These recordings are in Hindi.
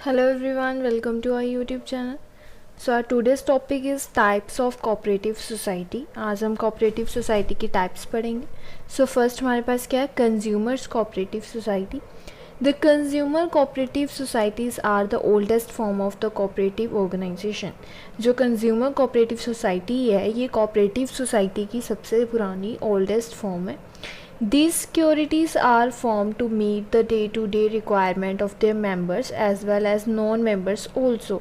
Hello everyone, welcome to our YouTube channel. So our today's topic is types of cooperative society. आज हम cooperative society की types पढ़ेंगे. So first हमारे पास क्या है, consumers cooperative society. The consumer cooperative societies are the oldest form of the cooperative organization. जो consumer cooperative society है ये cooperative society की सबसे पुरानी oldest form है. These securities are formed to meet the day-to-day requirement of their members as well as non-members also.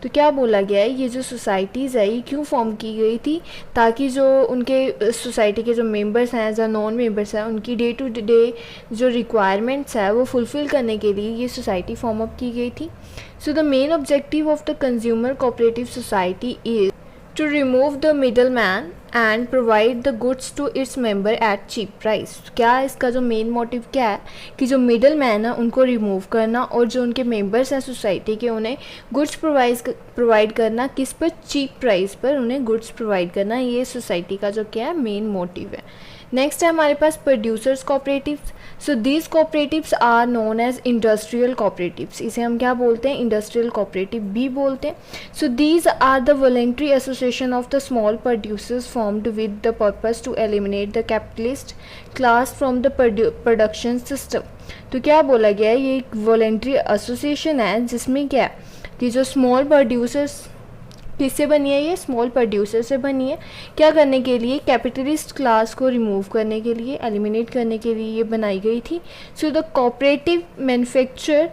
तो क्या बोला गया है, ये जो सोसाइटीज़ है ये क्यों फॉर्म की गई थी, ताकि जो उनके सोसाइटी के जो मेंबर्स हैं या नॉन मेंबर्स हैं उनकी डे टू डे जो रिक्वायरमेंट्स है वो फुलफ़िल करने के लिए ये सोसाइटी फॉर्म अप की गई थी. So the main objective of the consumer cooperative society is to remove the middleman and provide the goods to its member at cheap price. क्या इसका जो मेन मोटिव क्या है कि जो मिडल मैन है उनको रिमूव करना और जो उनके मेंबर्स हैं सोसाइटी के उन्हें गुड्स प्रोवाइड करना, किस पर, चीप प्राइस पर उन्हें गुड्स प्रोवाइड करना. ये सोसाइटी का जो क्या है मेन मोटिव है. नेक्स्ट है हमारे पास producers cooperatives. So these cooperatives are known as industrial cooperatives. इसे हम क्या बोलते हैं, इंडस्ट्रियल कोऑपरेटिव भी बोलते हैं. So these are the voluntary association of the small producers formed with the purpose to eliminate the capitalist class from the production system. तो क्या बोला गया है, ये एक वॉलंटरी एसोसिएशन है जिसमें क्या है कि जो स्मॉल प्रोड्यूसर्स, किससे बनी है, ये स्मॉल प्रोड्यूसर से बनी है. क्या करने के लिए, कैपिटलिस्ट क्लास को रिमूव करने के लिए, एलिमिनेट करने के लिए ये बनाई गई थी. So the cooperative manufacture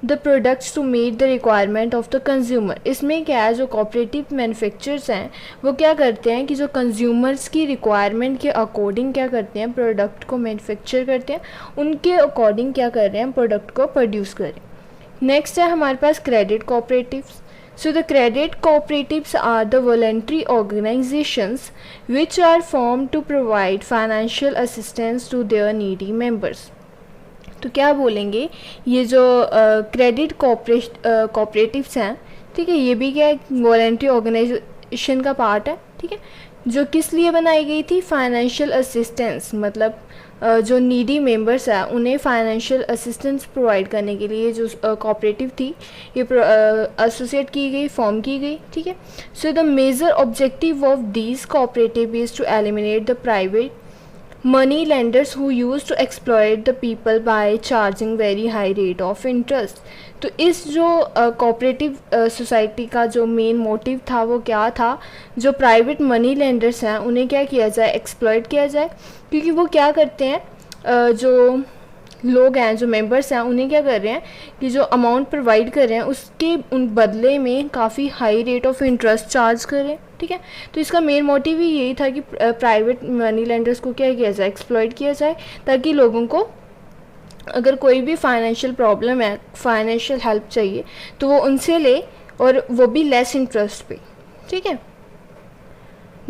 the products to meet the requirement of the consumer. इसमें क्या है, जो कोऑपरेटिव मैन्युफैक्चरर्स हैं वो क्या करते हैं कि जो कंज्यूमर्स की रिक्वायरमेंट के अकॉर्डिंग क्या करते हैं, प्रोडक्ट को मैन्युफैक्चर करते हैं, उनके अकॉर्डिंग क्या कर रहे हैं, प्रोडक्ट को प्रोड्यूस करें. नेक्स्ट है हमारे पास credit cooperatives. So the credit cooperatives are the voluntary organizations which are formed to provide financial assistance to their needy members. तो क्या बोलेंगे, ये जो क्रेडिट कोऑपरेटिव्स हैं, ठीक है, ये भी क्या एक वॉलंटरी ऑर्गेनाइजेशन का पार्ट है. ठीक है, जो किस लिए बनाई गई थी, फाइनेंशियल असिस्टेंस, मतलब जो नीडी मेंबर्स हैं उन्हें फाइनेंशियल असिस्टेंस प्रोवाइड करने के लिए जो कोऑपरेटिव थी ये एसोसिएट की गई, फॉर्म की गई. ठीक है. So the major objective of these cooperative is to eliminate the private money lenders who used to exploit the people by charging very high rate of interest. तो इस जो कोऑपरेटिव सोसाइटी का जो मेन मोटिव था वो क्या था, जो प्राइवेट मनी लेंडर्स हैं उन्हें क्या किया जाए, एक्सप्लॉइट किया जाए. क्योंकि वो क्या करते हैं, जो लोग हैं, जो मेंबर्स हैं, उन्हें क्या कर रहे हैं कि जो अमाउंट प्रोवाइड कर रहे हैं उसके उन बदले में काफ़ी high rate of interest charge कर रहे हैं. ठीक है, तो इसका मेन मोटिव ही यही था कि प्राइवेट मनी लेंडर्स को क्या किया जाए, एक्सप्लॉइट किया जाए, ताकि लोगों को अगर कोई भी फाइनेंशियल प्रॉब्लम है, फाइनेंशियल हेल्प चाहिए तो वो उनसे ले, और वो भी लेस इंटरेस्ट पे. ठीक है.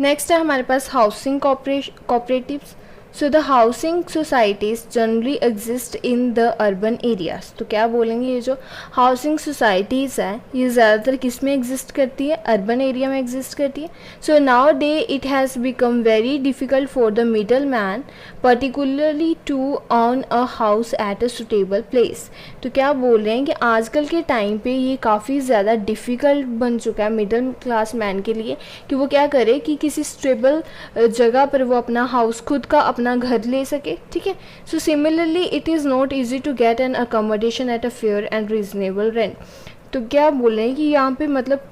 नेक्स्ट है हमारे पास housing cooperatives. So the housing societies generally exist in the urban areas. तो क्या बोलेंगे, ये जो हाउसिंग सोसाइटीज़ हैं ये ज़्यादातर किस में एग्जिस्ट करती है, अर्बन एरिया में एग्जिस्ट करती है. So now day it has become very difficult for the middle man particularly to own a house at a suitable place. तो क्या बोल रहे हैं कि आजकल के टाइम पे ये काफ़ी ज़्यादा डिफ़िकल्ट बन चुका है मिडिल क्लास मैन के लिए कि वो क्या करे कि किसी स्टेबल जगह पर वो अपना हाउस, खुद का अपना घर ले सके. ठीक है. So similarly it is not easy to get an accommodation at a fair and reasonable rent. तो क्या बोल रहे हैं कि यहाँ पे मतलब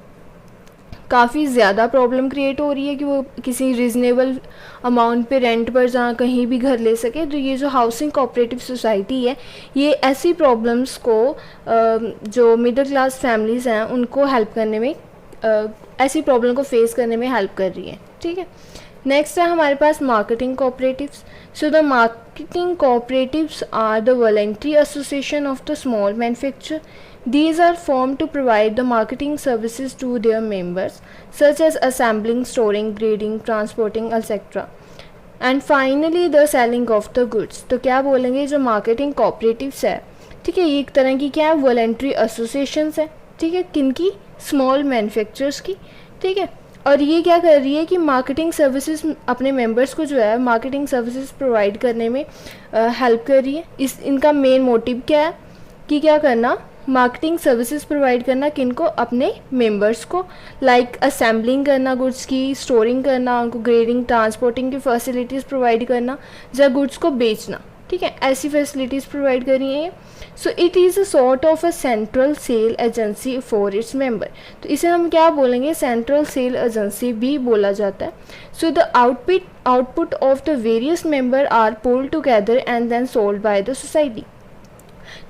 काफ़ी ज़्यादा प्रॉब्लम क्रिएट हो रही है कि वो किसी रीज़नेबल अमाउंट पे रेंट पर जहाँ कहीं भी घर ले सके. तो ये जो हाउसिंग कोऑपरेटिव सोसाइटी है ये ऐसी प्रॉब्लम्स को जो मिडिल क्लास फैमिलीज़ हैं उनको हेल्प करने में, ऐसी प्रॉब्लम को फेस करने में हेल्प कर रही है. ठीक है. नेक्स्ट है हमारे पास marketing cooperatives. So the marketing cooperatives are the voluntary association of the small manufacture. These are formed to provide the marketing services to their members, such as assembling, storing, grading, transporting, etc. And finally, the selling of the goods. तो क्या बोलेंगे, जो मार्केटिंग कोऑपरेटिव्स है, ठीक है, ये एक तरह की क्या है, वॉलंटरी एसोसिएशंस है. ठीक है, किनकी, स्मॉल मैन्युफैक्चरर्स की. ठीक है. और ये क्या कर रही है कि मार्केटिंग सर्विसेज अपने मेंबर्स को जो है मार्केटिंग सर्विसेज प्रोवाइड करने में हेल्प कर रही है. इनका मेन मोटिव क्या है कि क्या करना, मार्केटिंग सर्विसेज प्रोवाइड करना किनको, अपने मेंबर्स को, लाइक असेंबलिंग करना गुड्स की, स्टोरिंग करना, उनको ग्रेडिंग ट्रांसपोर्टिंग की फैसिलिटीज़ प्रोवाइड करना, या गुड्स को बेचना, ठीक है, ऐसी फैसिलिटीज़ प्रोवाइड करी हैं। So it is a sort of a central sale agency for its member. तो इसे हम क्या बोलेंगे, सेंट्रल सेल एजेंसी भी बोला जाता है। So the output of the various member are pooled together and then sold by the society.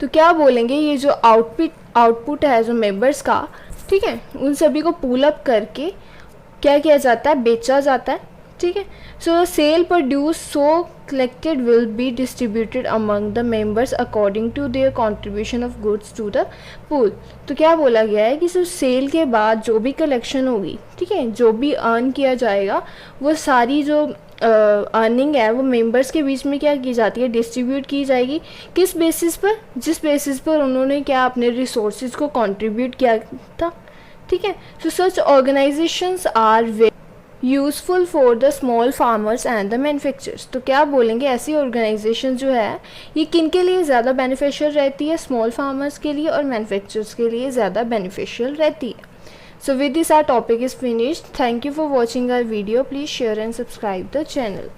तो क्या बोलेंगे, ये जो आउटपुट है जो मेंबर्स का, ठीक है, उन सभी को पुल अप करके क्या किया जाता है, बेचा जाता है, ठीक है। So sale produce so collected will be distributed among the members according to their contribution of goods to the pool. तो क्या बोला गया है कि सिर्फ सेल के बाद जो भी कलेक्शन होगी, ठीक है, जो भी अर्न किया जाएगा, वो सारी जो अर्निंग है वो मेंबर्स के बीच में क्या की जाती है, डिस्ट्रीब्यूट की जाएगी। किस बेसिस पर, जिस बेसिस पर उन्होंने क्या अपने रिसोर्सेज को कंट्रीब्यूट किया था, ठीक है। So such organisations are very useful for the small farmers and the manufacturers. तो क्या बोलेंगे, ऐसी ऑर्गेनाइजेशन जो है ये किन के लिए ज़्यादा बेनिफिशियल रहती है, स्मॉल फार्मर्स के लिए और मैन्युफैक्चरर्स के लिए ज़्यादा बेनिफिशियल रहती है। So with this our topic is finished. Thank you for watching our video. Please share and subscribe the channel.